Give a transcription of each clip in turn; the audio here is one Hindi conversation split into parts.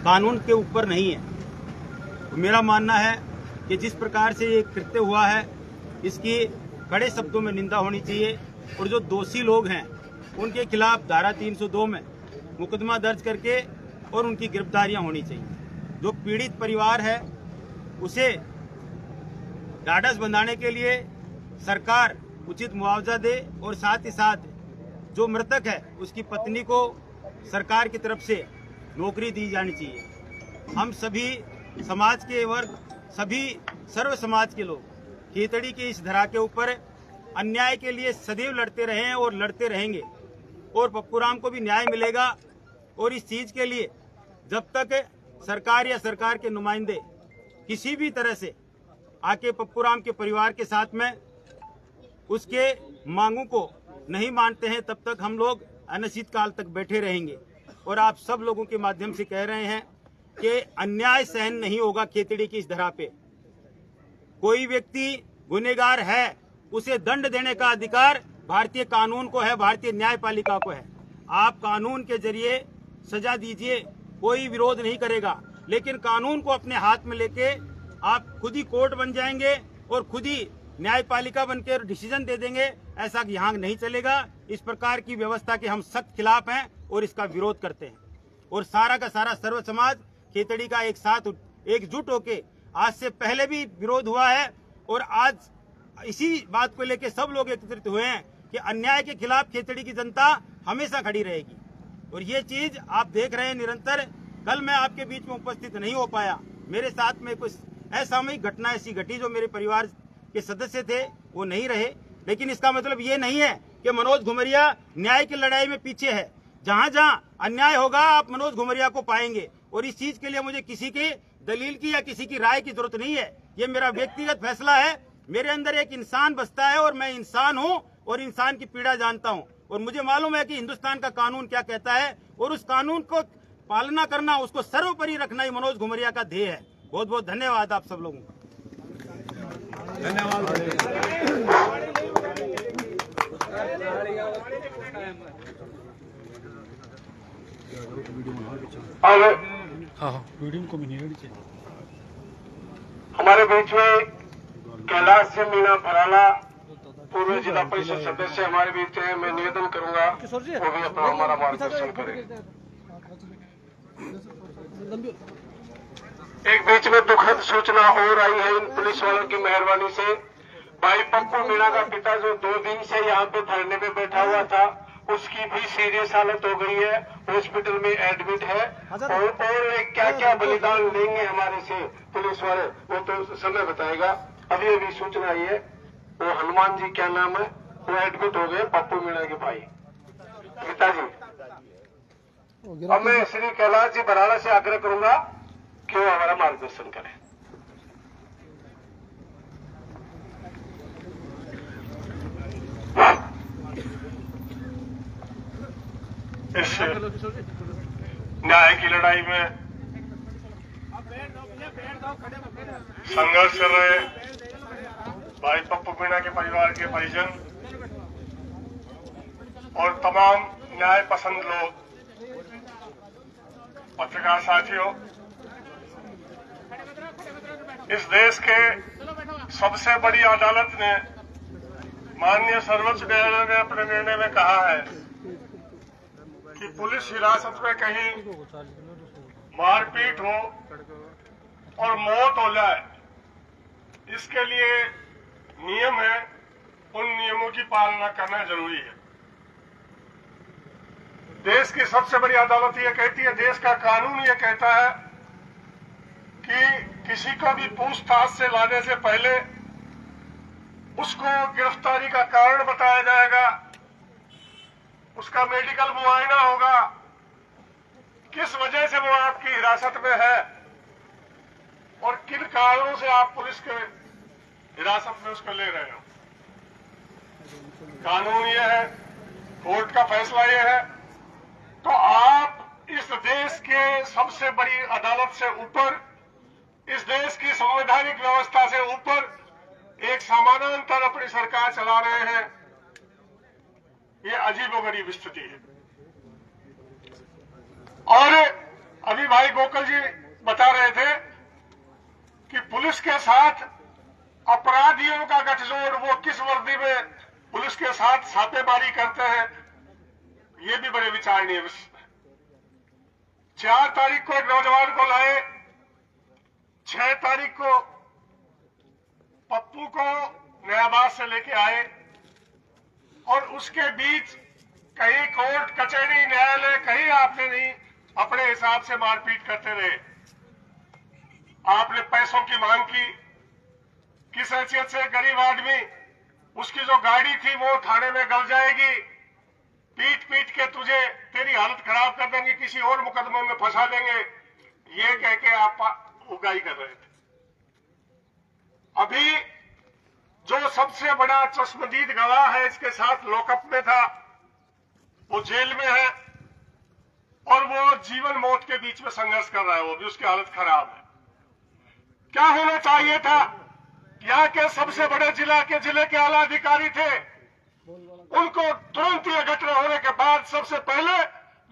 कानून के ऊपर नहीं है। तो मेरा मानना है कि जिस प्रकार से ये कृत्य हुआ है इसकी कड़े शब्दों में निंदा होनी चाहिए और जो दोषी लोग हैं उनके खिलाफ धारा 302 में मुकदमा दर्ज करके और उनकी गिरफ्तारियां होनी चाहिए। जो पीड़ित परिवार है उसे ढाढ़स बंधाने के लिए सरकार उचित मुआवजा दे और साथ ही साथ जो मृतक है उसकी पत्नी को सरकार की तरफ से नौकरी दी जानी चाहिए। हम सभी समाज के वर्ग, सभी सर्व समाज के लोग खेतड़ी की इस धरा के ऊपर अन्याय के लिए सदैव लड़ते रहे हैं और लड़ते रहेंगे और पप्पूराम को भी न्याय मिलेगा। और इस चीज के लिए जब तक सरकार या सरकार के नुमाइंदे किसी भी तरह से आके पप्पूराम के परिवार के साथ में उसके मांगों को नहीं मानते हैं तब तक हम लोग अनिश्चित काल तक बैठे रहेंगे। और आप सब लोगों के माध्यम से कह रहे हैं कि अन्याय सहन नहीं होगा। खेतड़ी की इस धरा पे कोई व्यक्ति गुनहगार है उसे दंड देने का अधिकार भारतीय कानून को है, भारतीय न्यायपालिका को है। आप कानून के जरिए सजा दीजिए, कोई विरोध नहीं करेगा, लेकिन कानून को अपने हाथ में लेके आप खुद ही कोर्ट बन जाएंगे और खुद ही न्यायपालिका बनकर डिसीजन दे देंगे, ऐसा यहाँ नहीं चलेगा। इस प्रकार की व्यवस्था के हम सख्त खिलाफ हैं और इसका विरोध करते हैं। और सारा का सारा सर्व समाज खेतड़ी का एक साथ एकजुट होके आज से पहले भी विरोध हुआ है और आज इसी बात को लेकर सब लोग एकत्रित हुए हैं कि अन्याय के खिलाफ खेतड़ी की जनता हमेशा खड़ी रहेगी। और ये चीज आप देख रहे हैं निरंतर। कल मैं आपके बीच में उपस्थित नहीं हो पाया, मेरे साथ में कुछ असामयिक घटना ऐसी घटी जो मेरे परिवार के सदस्य थे वो नहीं रहे, लेकिन इसका मतलब ये नहीं है कि मनोज घुमरिया न्याय की लड़ाई में पीछे है। जहां जहां अन्याय होगा आप मनोज घुमरिया को पाएंगे और इस चीज के लिए मुझे किसी की दलील की या किसी की राय की जरूरत नहीं है। ये मेरा व्यक्तिगत फैसला है। मेरे अंदर एक इंसान बसता है और मैं इंसान हूं और इंसान की पीड़ा जानता हूं और मुझे मालूम है कि हिंदुस्तान का कानून क्या कहता है और उस कानून को पालना करना, उसको सर्वोपरि रखना ही मनोज घुमरिया का ध्येय है। बहुत बहुत धन्यवाद आप सब लोगों को। धन्यवाद। वीडियो को हमारे बीच में कैलाश सिंह मीणा भराला पूर्व जिला परिषद सदस्य हमारे बीच है। मैं निवेदन करूंगा वो भी अपना हमारा मार्गदर्शन करें। एक बीच में दुखद सूचना और आई है इन पुलिस वालों की मेहरबानी से। भाई पप्पू मीणा का पिता जो 2 दिन से यहाँ पे धरने पे बैठा हुआ था उसकी भी सीरियस हालत हो गई है, हॉस्पिटल में एडमिट है। और क्या क्या बलिदान लेंगे हमारे से पुलिस वाले वो तो समय बताएगा। अभी अभी सूचना आई है वो हनुमान जी क्या नाम है वो एडमिट हो गए, पप्पू मीणा के भाई पिताजी। अब मैं श्री कैलाश जी बराला से आग्रह करूंगा कि वो हमारा मार्गदर्शन करें। इस न्याय की लड़ाई में संघर्ष कर रहे भाई पप्पू मीणा के परिवार के परिजन और तमाम न्याय पसंद लोग, पत्रकार साथियों, इस देश के सबसे बड़ी अदालत ने माननीय सर्वोच्च न्यायालय ने अपने निर्णय में कहा है कि पुलिस हिरासत में कहीं मारपीट हो और मौत हो जाए, इसके लिए नियम है, उन नियमों की पालना करना जरूरी है। देश की सबसे बड़ी अदालत यह कहती है, देश का कानून यह कहता है कि किसी को भी पूछताछ से लाने से पहले उसको गिरफ्तारी का कारण बताया जाएगा, उसका मेडिकल मुआयना होगा, किस वजह से वो आपकी हिरासत में है और किन कारणों से आप पुलिस के हिरासत में उसको ले रहे हो। कानून यह है, कोर्ट का फैसला यह है। तो आप इस देश के सबसे बड़ी अदालत से ऊपर, इस देश की संवैधानिक व्यवस्था से ऊपर एक समानांतर अपनी सरकार चला रहे हैं। ये अजीबोगरीब स्थिति है। और अभी भाई गोकल जी बता रहे थे कि पुलिस के साथ अपराधियों का गठजोड़, वो किस वर्दी में पुलिस के साथ छापेमारी करते हैं, ये भी बड़े विचारणीय विषय है। 4 तारीख को एक नौजवान को लाए, 6 तारीख को पप्पू को नयाबाद से लेके आए और उसके बीच कहीं कोर्ट कचहरी न्यायालय कहीं आपने नहीं, अपने हिसाब से मारपीट करते रहे। आपने पैसों की मांग की, किस हैसियत से गरीब आदमी, उसकी जो गाड़ी थी वो थाने में गल जाएगी, पीट पीट के तुझे तेरी हालत खराब कर देंगे, किसी और मुकदमे में फंसा देंगे, ये कह के आप उगाई कर रहे थे। अभी जो सबसे बड़ा चश्मदीद गवाह है, इसके साथ लॉकअप में था, वो जेल में है और वो जीवन मौत के बीच में संघर्ष कर रहा है, वो भी उसकी हालत खराब है। क्या होना चाहिए था? यहाँ के सबसे बड़े जिले के आला अधिकारी थे, उनको तुरंत यह घटना होने के बाद सबसे पहले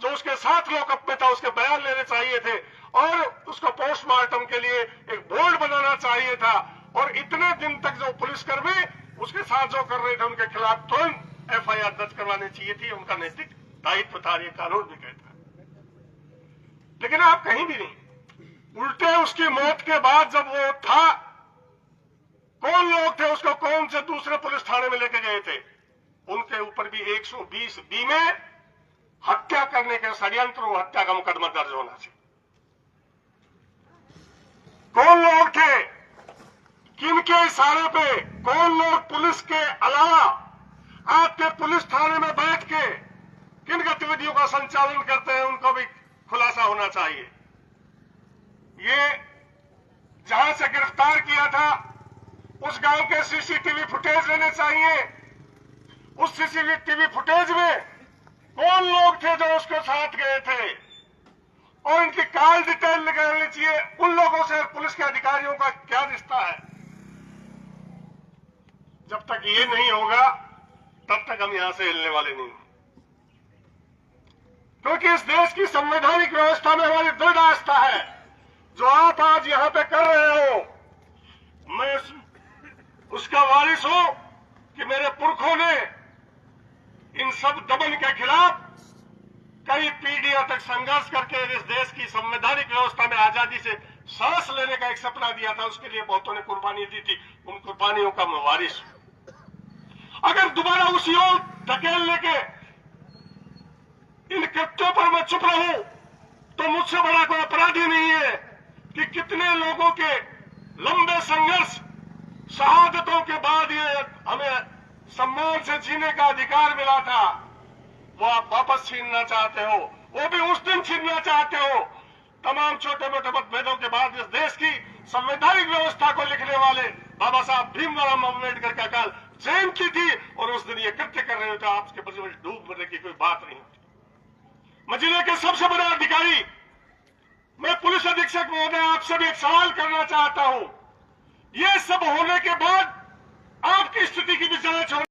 जो उसके साथ लॉकअप में था उसके बयान लेने चाहिए थे और उसको पोस्टमार्टम के लिए एक बोर्ड बनाना चाहिए था। और इतने दिन तक जो पुलिसकर्मी उसके साथ जो कर रहे थे उनके खिलाफ तुरंत FIR दर्ज करवानी चाहिए थी, उनका नैतिक दायित्व था, ये कानून भी कहता है। लेकिन आप कहीं भी नहीं, उल्टे उसकी मौत के बाद जब वो था, कौन लोग थे उसको कौन से दूसरे पुलिस थाने में लेके गए थे, उनके ऊपर भी 120B में हत्या करने के षड्यंत्र और हत्या का मुकदमा दर्ज होना चाहिए। कौन लोग थे, किनके इशारे पे, कौन लोग पुलिस के अलावा आपके पुलिस थाने में बैठ के किन गतिविधियों का संचालन करते हैं, उनको भी खुलासा होना चाहिए। ये जहां से गिरफ्तार किया था उस गांव के CCTV फुटेज लेने चाहिए। उस CCTV फुटेज में कौन लोग थे जो उसके साथ गए थे और इनकी कॉल डिटेल निकालनी चाहिए। उन लोगों से पुलिस के अधिकारियों का क्या रिश्ता है। जब तक ये नहीं होगा तब तक हम यहां से हिलने वाले नहीं, क्योंकि इस देश की संवैधानिक व्यवस्था में हमारी दृढ़ आस्था है। जो आप आज यहां पे कर रहे हो, मैं उसका वारिस हूं कि मेरे पुरखों ने इन सब दमन के खिलाफ कई पीढ़ियों तक संघर्ष करके इस देश की संवैधानिक व्यवस्था में आजादी से सांस लेने का एक सपना दिया था। उसके लिए बहुतों ने कुर्बानी दी थी, उन कुर्बानियों का मैं वारिस हूं। अगर दोबारा उसी ओर धकेलने के इन कृत्यों पर मैं चुप रहूं तो मुझसे बड़ा कोई अपराधी नहीं है कि कितने लोगों के लंबे संघर्ष शहादतों के बाद ये हमें सम्मान से जीने का अधिकार मिला था, वो आप वापस छीनना चाहते हो, वो भी उस दिन छीनना चाहते हो। तमाम छोटे मोटे मतभेदों के बाद इस देश की संवैधानिक व्यवस्था को लिखने वाले बाबा साहब भीमराव अम्बेडकर का काल जैन की थी और उस दिन ये कृत्य कर रहे हो तो आपके प्रति डूब मरने की कोई बात नहीं होती। मैं जिले के सबसे बड़ा अधिकारी, मैं पुलिस अधीक्षक महोदय, आपसे भी एक सवाल करना चाहता हूं। ये सब होने के बाद आपकी स्थिति की भी जांच हो